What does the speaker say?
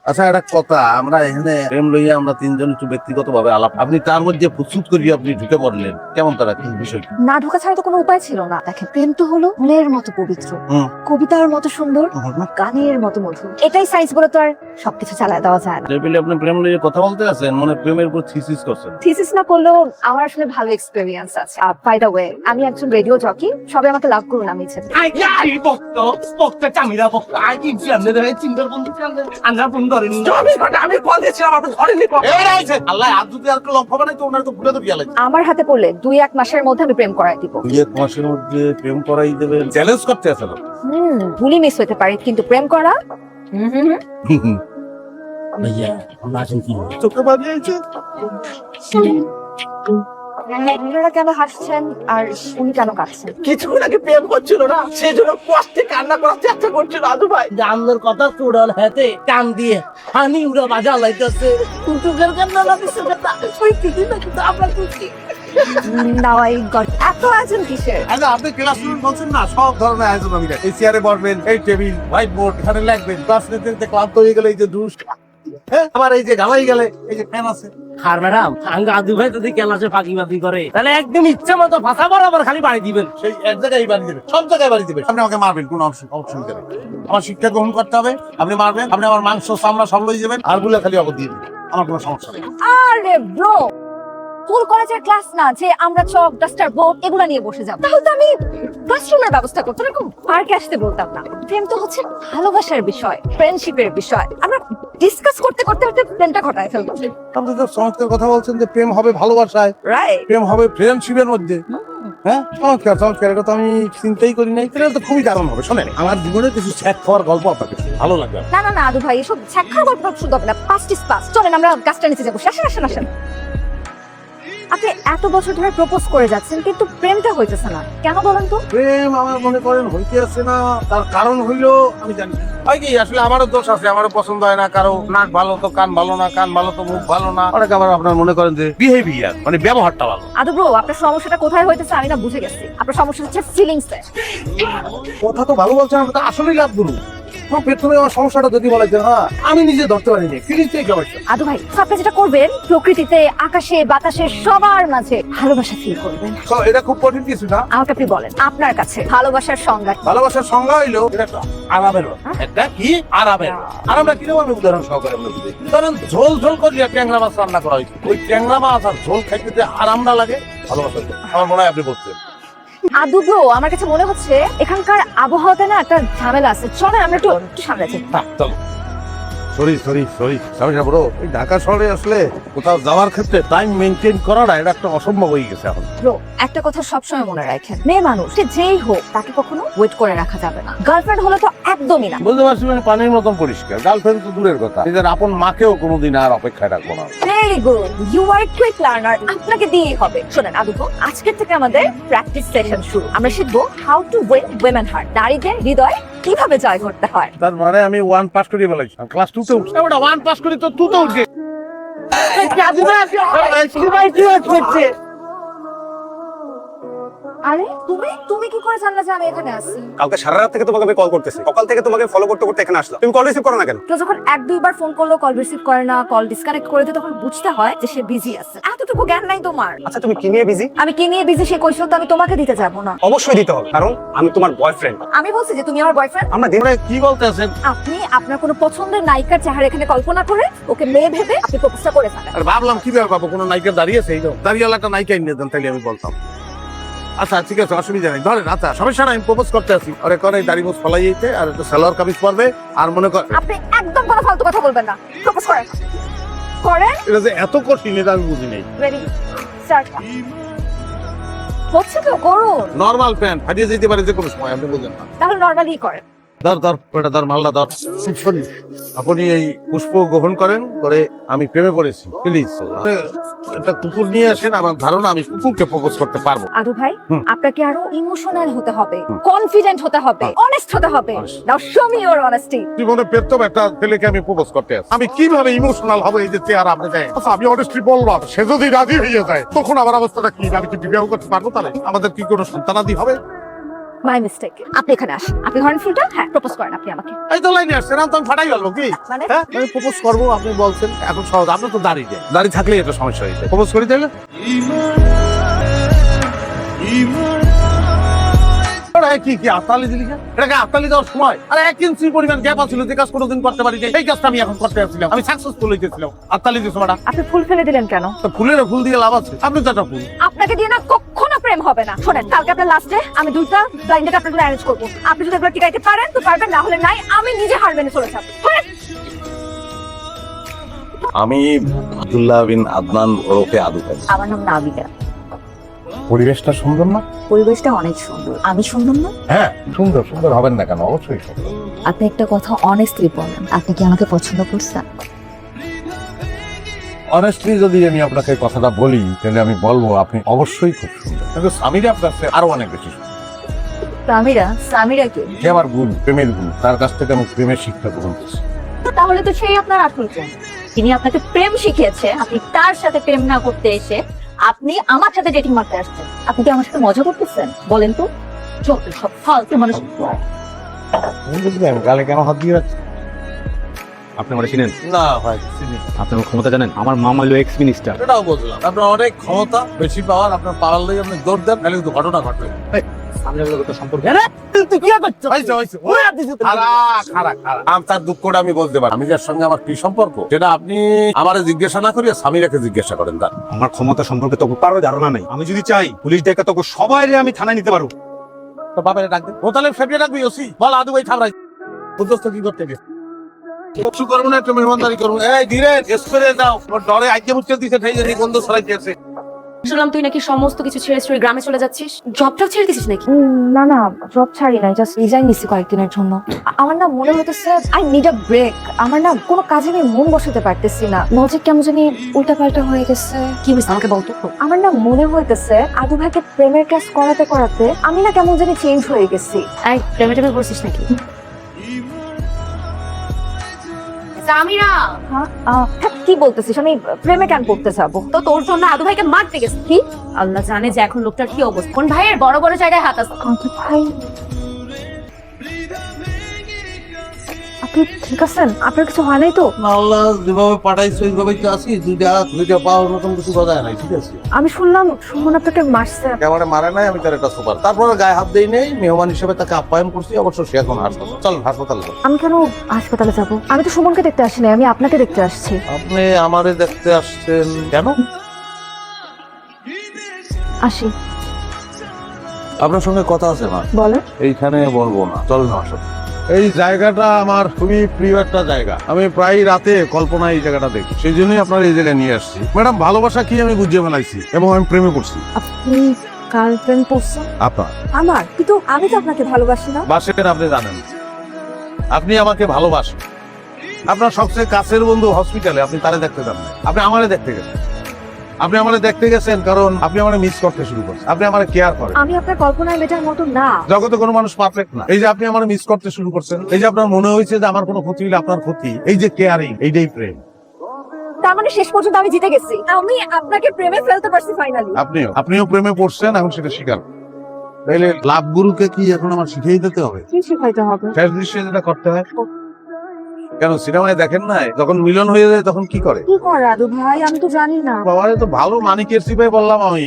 আচ্ছা একটা কথা, আমরা এখানে প্রেম লইয়া আমরা তিনজন একটু ব্যক্তিগত ভাবে আলাপ, আপনি তার মধ্যে প্রস্তুত করিয়ে আপনি ঢুকে পড়লেন, কেমন তারা কি বিষয়? না ঢোকা ছাড়া তো কোনো উপায় ছিল না। দেখেন, প্রেম তো হলো ফুলের মতো পবিত্র, কবিতার মতো সুন্দর, গানের মতো মধুর। এটাই সাইন্স বলে তো আর সবকিছু চালায় দেওয়া যায় না। টেবিলে আপনি প্রেম লইয়া কথা বলতে আছেন, মানে প্রেমের উপর থিসিস করছেন। থিসিস না করলেও আমার আসলে ভালো এক্সপেরিয়েন্স আছে। বাই দ্য ওয়ে, আমি একজন রেডিও জকি, সবাই আমাকে লাভ করুন, আমি ইচ্ছে। আই বক্তা চামিরা বক্তা আই কি জানলে রে চিন্তার বন্ধু জানলে আন্না ফোন ধরেনি আমি কল দিয়েছিলাম আপনি ধরেনি। আল্লাহ আজ যদি আর লম্ফ বানাই তো ওনার তো ভুলে তো গিয়ে আমার হাতে পড়লে 2-1 মাসের মধ্যে আমি প্রেম করাই দিব। 2-1 মাসের মধ্যে প্রেম করাই দেবেন? চ্যালেঞ্জ করতে আছেন? ভুলি মিস হতে পারে, কিন্তু প্রেম করা ভাইয়া আমরা আছেন কি চোখে বাজিয়েছে। আপনারা কেন হাসছেন আর উনি কেন কাঁদছেন? কিছুক্ষণ আগে প্রেম করছিল না, সেই জন্য কষ্টে কান্না করার চেষ্টা করছিল আদু ভাই। জানলার কথা চোড়াল হাতে কান দিয়ে হানি উড়া বাজা লাইতেছে কুটুকের কান্না লাগছে না ওই কিছু না কিন্তু আমরা খুশি। নাও আই গট এত আয়োজন কিসের? আচ্ছা আপনি ক্লাসরুম বলছেন না, সব ধরনের আয়োজন আমি রাখি। এই চেয়ারে বসবেন, এই টেবিল, হোয়াইট বোর্ড, এখানে লিখবেন। ক্লাস নিতে ক্লান্ত হয়ে গেলে এই যে দুষ, হ্যাঁ আবার এই যে গালাই গেলে এই যে ফ্যান আছে। আর ম্যাডাম আঙ্গা আদু ভাই যদি ক্লাসে ফাঁকিবাজি করে তাহলে একদম ইচ্ছা মতো ভাষা বরাবর খালি বাড়ি দিবেন। সেই এক জায়গায় বাড়ি দেবেন, সব জায়গায় বাড়ি দেবেন। আপনি আমাকে মারবেন, কোনো অসুবিধা নেই। আমার শিক্ষা গ্রহণ করতে হবে, আপনি মারবেন, আপনি আমার মাংস চামড়া সব লই যাবেন, আর গুলো খালি অবধ দিয়ে দিবেন, আমার কোনো সমস্যা নেই। আরে ব্রো, স্কুল কলেজের ক্লাস না যে আমরা চক ডাস্টার বোর্ড এগুলা নিয়ে বসে যাব। তাহলে তো আমি ক্লাসরুমের ব্যবস্থা করতাম, এরকম পার্কে আসতে বলতাম না। প্রেম তো হচ্ছে ভালোবাসার বিষয়, ফ্রেন্ডশিপের বিষয়। আমরা ডিসকাস করতে করতে করতে প্রেমটা ঘটায় ফেলবো। আপনি তো চমৎকার কথা বলছেন যে প্রেম হবে ভালোবাসায়, রাইট। প্রেম হবে ফ্রেন্ডশিপের মধ্যে। হ্যাঁ চমৎকার চমৎকার, এটা তো আমি চিন্তাই করি নাই। এটা তো খুবই দারুণ হবে। শোনেন, আমার জীবনে কিছু ছ্যাক খাওয়ার গল্প আপনাকে ভালো লাগবে। না না না আদু ভাই, এসব ছাক্কার গল্প শুনতে হবে না। Past is past. চলেন আমরা গাছটা নিচে যাবো। আসেন আসেন আসেন। আপনি এত বছর ধরে প্রপোজ করে যাচ্ছেন কিন্তু প্রেমটা হইতেছে না কেন বলেন তো? প্রেম আমার মনে করেন হইতে আছে না, তার কারণ হইলো আমি জানি না। হয় কি, আসলে আমারও দোষ আছে, আমারও পছন্দ হয় না কারো। নাক ভালো তো কান ভালো না, কান ভালো তো মুখ ভালো না। অনেক আবার আপনার মনে করেন যে বিহেভিয়ার মানে ব্যবহারটা ভালো। আদু ব্রো, আপনার সমস্যাটা কোথায় হইতেছে আমি না বুঝে গেছি। আপনার সমস্যা হচ্ছে ফিলিংস এ। কথা তো ভালো বলছেন, আমি তো আসলেই লাভ করুন। প্রথমে আমার সমস্যাটা যদি বলে যে হ্যাঁ আমি নিজে ধরতে পারিনি, ফিলিংসটাই সমস্যা। আদু ভাই, আপনি যেটা করবেন, প্রকৃতিতে আকাশে বাতাসে সবার মাঝে ভালোবাসা ফিল করবেন। এটা খুব কঠিন কিছু না। আমাকে আপনি বলেন, আপনার কাছে ভালোবাসার সংজ্ঞা কি? ভালোবাসার সংজ্ঞা হইলো এটা একটা আরামের ব্যাপার। একটা কি আরামের। আরামটা কিরকম আমি উদাহরণ সহকারে আমরা বুঝি। ধরেন ঝোল ঝোল করিয়া ট্যাংরা মাছ রান্না করা হয়েছে, ওই ট্যাংরা মাছ আর ঝোল খাইতে যে আরাম না লাগে, ভালোবাসা আমার মনে হয় আপনি বলছেন। আদু ব্রো, আমার কাছে মনে হচ্ছে এখানকার আবহাওয়াতে না একটা ঝামেলা আছে। চলেন আমরা একটু সামনে যাই। চলো। সরি ব্রো, এই ঢাকা শহরে আসলে কোথাও যাওয়ার ক্ষেত্রে টাইম মেনটেন করাটা এটা একটা অসম্ভব হয়ে গেছে এখন। ব্রো, একটা কথা সবসময় মনে রাখেন, মেয়ে মানুষ সে যেই হোক তাকে কখনো ওয়েট করে রাখা যাবে না। গার্লফ্রেন্ড হলে তো একদমই না। বুঝতে পারছি, মানে পানির মতন পরিষ্কার। গার্লফ্রেন্ড তো দূরের কথা, নিজের আপন মাকেও কোনোদিন আর অপেক্ষায় রাখবো না। Very good, you are quick learner. আপনাকে দিয়েই হবে। শোনেন আদু ব্রো, আজকের থেকে আমাদের প্র্যাকটিস সেশন শুরু। আমরা শিখবো how to win women heart, নারীদের হৃদয় কিভাবে জয় করতে হয়। তার মানে আমি 1 পাস করিয়ে ফেলাইছি, ক্লাস 2 তে উঠছি। ওটা 1 পাস করি তো 2 তে উঠছি। আরে তুমি তুমি কি করে জানলা যে আমি এখানে আছি? কালকে সারা রাত থেকে তোমাকে আমি কল করতেছি, সকাল থেকে তোমাকে ফলো করতে করতে এখানে আসলাম, তুমি কল রিসিভ করো না কেন? তো যখন 1-2 বার ফোন করলো কল রিসিভ করে না, কল ডিসকানেক্ট করে দেয়, তখন বুঝতে হয় যে সে বিজি আছে। এতটুকু জ্ঞান নাই তোমার? আচ্ছা তুমি কি নিয়ে বিজি? আমি কি নিয়ে বিজি সে কৈশোর তো আমি তোমাকে দিতে যাবো না। অবশ্যই দিতে হবে, কারণ আমি তোমার বয়ফ্রেন্ড। আমি বলছি যে তুমি আমার বয়ফ্রেন্ড। আমরা দিন মানে কি বলতেছেন? আপনি আপনার কোনো পছন্দের নায়িকার চেহারা এখানে কল্পনা করে ওকে মেয়ে ভেবে আপনি প্রপোজটা করে ফেলেন। আর ভাবলাম কিভাবে পাবো, কোনো নায়িকা দাঁড়িয়ে আছে, এই তো দাঁড়িয়ে একটা নায়িকা নিয়ে দেন, তাইলে আমি বলতাম আচ্ছা ঠিক আছে, অসুবিধা নেই। ধরেন আচ্ছা সমস্যা নাই, আমি প্রপোজ করতে আসি। আরে করে দাড়ি মোছ ফলাই যেতে, আর একটু সালোয়ার কামিজ পরবে, আর মনে কর আপনি একদম কোনো ফালতু কথা বলবেন না। প্রপোজ করেন করেন। এটা যে এত কঠিন এটা আমি বুঝি নাই। Ready start. হচ্ছে তো করুন। নরমাল প্যান্ট ফাটিয়ে যেতে পারে যে কোনো সময়, আপনি বুঝেন না। তাহলে নরমালি করেন। মালটা ধর। আপনি এই পুষ্প গ্রহণ করেন, করে আমি প্রেমে পড়েছি। প্লিজ একটা কুকুর নিয়ে আসেন, আমার ধারণা আমি কুকুরকে প্রপোজ করতে পারবো। আদু ভাই, আপনাকে আরো ইমোশনাল হতে হবে, কনফিডেন্ট হতে হবে, অনেস্ট হতে হবে। নাও শো মি ইওর অনেস্টি। জীবনে পেতাম একটা ছেলেকে আমি প্রপোজ করতে আসি, আমি কিভাবে ইমোশনাল হবে এই যে চেহারা আপনি দেয়। আচ্ছা আমি অনেস্টলি বললাম, সে যদি রাজি হয়ে যায় তখন আমার অবস্থাটা কি? আমি কি বিবাহ করতে পারবো? তাহলে আমাদের কি কোনো সন্তানাদি হবে? My mistake. আপনি এখানে আসেন, আপনি ধরেন ফুলটা, হ্যাঁ প্রপোজ করেন আপনি আমাকে। এই তো লাইনে আসছে না, তো আমি ফাটাই গেল কি? মানে? হ্যাঁ আমি প্রপোজ করবো, আপনি বলছেন এখন সহজ। আপনার তো দাঁড়িয়ে যায়, দাঁড়িয়ে থাকলেই এটা সমস্যা হয়ে যায়। প্রপোজ করি তাহলে কি কি আত্মালি দিলি? এটাকে আত্মালি দেওয়ার সময় আরে 1 ইঞ্চি পরিমাণ গ্যাপ আছিল, যে কাজ কোনোদিন করতে পারি এই কাজটা আমি এখন করতে যাচ্ছিলাম, আমি সাকসেসফুল হইতেছিলাম। আত্মালি দিয়েছো ম্যাডাম। আপনি ফুল ফেলে দিলেন কেন? তো ফুলের ফুল দিয়ে লাভ আছে? আপনি তো একটা ফুল। আপনাকে দিয়ে না কখনো প্রেম হবে না। শোনেন, কালকে আপনার লাস্টে আমি 2টা ব্লাইন্ড ডেট আপনাকে অ্যারেঞ্জ করবো। আপনি যদি এগুলো টিকাইতে পারেন তো পারবেন, না হলে নাই, আমি নিজে হার মেনে চলে যাবো। আমি আব্দুল্লাহ বিন আদনান ওরফে আদু ভাই। আমার নাম নাবিকা। পরিবেশটা সুন্দর না? পরিবেশটা অনেক সুন্দর। আমি সুন্দর না? হ্যাঁ সুন্দর। সুন্দর হবেন না কেন? অবশ্যই সুন্দর। আপনি একটা কথা অনেস্টলি বলেন, আপনি কি আমাকে পছন্দ করছেন? অনেস্টলি যদি আমি আপনাকে কথাটা বলি তাহলে আমি বলবো আপনি অবশ্যই খুব সুন্দর, কিন্তু সামিরা আপনার চেয়ে আরো অনেক বেশি সুন্দর। সামিরা কে? যে আমার গুণ, প্রেমের গুণ, তার কাছ থেকে আমি প্রেমের শিক্ষা গ্রহণ করছি। তাহলে তো সেই আপনার আসল প্রেম। তিনি আপনাকে প্রেম শিখিয়েছে, আপনি তার সাথে প্রেম না করতে এসে আপনি আমার সাথে ডেটিং মারতে আসছেন। আপনি কি আমার সাথে মজা করতেছেন? বলেন তো, যত সব ফালতু মানুষ। আমি গালে কেন হাত দিয়ে রাখছি? আপনি আমার চিনেন? না ভাই চিনি। আপনার ক্ষমতা জানেন? আমার মামা হলো এক্স মিনিস্টার। এটাও বুঝলাম, আপনার অনেক ক্ষমতা, বেশি পাওয়ার, আপনার পাওয়ার লাগে আপনি দৌড় দেন, তাহলে কিন্তু ঘটনা ঘটবে। তার দুঃখটা আমি বলতে পারি। আমি যার সঙ্গে আমার কি সম্পর্ক সেটা আপনি আমারে জিজ্ঞাসা না করিয়া সামিরাকে জিজ্ঞাসা করেন। তার আমার ক্ষমতা সম্পর্কে তোকে কারো ধারণা নাই। আমি যদি চাই পুলিশ ডেকে তোকে সবাই আমি থানায় নিতে পারবো। তো বাপের ডাকবে, ও তাহলে ফেটে ডাকবি ওসি, বল আদু ভাই থামরাই বুঝছ কি করতে গেছে। কিছু করবো না, একটু মেহমানদারি করবো। এই ধীরে স্প্রে দাও, ওর ডরে আইকে মুচকে দিতে ঠাই জানি গন্ধ ছড়াইতেছে। শুনলাম তুই নাকি সমস্ত কিছু ছেড়ে ছুড়ে গ্রামে চলে যাচ্ছিস, জবটাও ছেড়ে দিছিস নাকি? না না, জব ছাড়ি নাই, জাস্ট রিজাইন দিছি কয়েকদিনের জন্য। আমার না মনে হইতেছে আই নিড আ ব্রেক। আমার না কোনো কাজে আমি মন বসাতে পারতেছি না, লজিক কেমন জানি উল্টাপাল্টা হয়ে গেছে। কি হয়েছে আমাকে বলতো। আমার না মনে হইতেছে আদু ভাইকে প্রেমের কাজ করাতে করাতে আমি না কেমন জানি চেঞ্জ হয়ে গেছি। এই প্রেমে টেমে পড়ছিস নাকি? সামিরা, কি বলতেছিস? আমি প্রেমে কেন পড়তে যাবো? তো তোর জন্য আদু ভাইকে মারতে গেছে। কি আল্লাহ জানে যে এখন লোকটার কি অবস্থা। কোন ভাইয়ের বড় বড় জায়গায় হাত আছে। আদু ভাই, আপনি ঠিক আছেন? আপনার কিছু হয় নাই তো? আল্লাহ যেভাবে পাঠাইছো এইভাবে তো আছি, দুইটা হাত দুইটা পা নতুন কিছু বাজায় নাই, ঠিক আছে? আমি শুনলাম সুমন আপনাকে মারছে। ক্যামেরা মারে নাই, আমি তার একটা সুপার। তারপরে গায়ে হাত দেই নেই, মেহমান হিসেবে তাকে আপ্যায়ন করছি। অবশ্য সে এখন হাসপাতাল। চল হাসপাতাল। আমি কেন হাসপাতালে যাব? আমি তো সুমনকে দেখতে আসি নাই, আমি আপনাকে দেখতে আসছি। আপনি আমারে দেখতে আসছেন কেন? আসি। আপনার সঙ্গে কথা আছে না? বলেন। এইখানে বলবো না, চল না আসো। এই জায়গাটা আমার খুবই প্রিয় একটা জায়গা। আমি প্রায় রাতে কল্পনায় এই জায়গাটা দেখি, সেই জন্যই আপনার এই জায়গায় নিয়ে আসছি। ম্যাডাম ভালোবাসা কি আমি বুঝিয়ে ফেলাইছি এবং আমি প্রেমে পড়ছি। আপনি গার্লফ্রেন্ড পড়ছেন? আপনার আমার? কিন্তু আমি তো আপনাকে ভালোবাসি না। বাসেন, আপনি জানেন আপনি আমাকে ভালোবাসেন। আপনার সবচেয়ে কাছের বন্ধু হসপিটালে, আপনি তারে দেখতে যান না, আপনি আমারে দেখতে গেছেন। আপনি আমারে দেখতে গেছেন কারণ আপনি আমারে মিস করতে শুরু করছেন, আপনি আমারে কেয়ার করেন। আমি আপনার কল্পনায় মেটার মতো না। জগতে কোনো মানুষ পারফেক্ট না। এই যে আপনি আমারে মিস করতে শুরু করছেন, এই যে আপনার মনে হয়েছে যে আমার কোনো ক্ষতি হলে আপনার ক্ষতি, এই যে কেয়ারিং, এইটাই প্রেম। তার মানে শেষ পর্যন্ত আমি জিতে গেছি, আমি আপনাকে প্রেমে ফেলতে পারছি ফাইনালি। আপনিও প্রেমে পড়ছেন, এখন সেটা স্বীকার। তাইলে লাভ গুরুকে কি এখন আমার শিখিয়ে দিতে হবে? কি শিখাইতে হবে? শেষ দৃশ্যে যেটা করতে হয়। কেন সিনেমায় দেখেন না, যখন মিলন হয়ে যায় তখন কি করে? কি করে আদু ভাই? আমি তো জানি না। বাবারে তো ভালো মানিকের সিপাই বললাম আমি।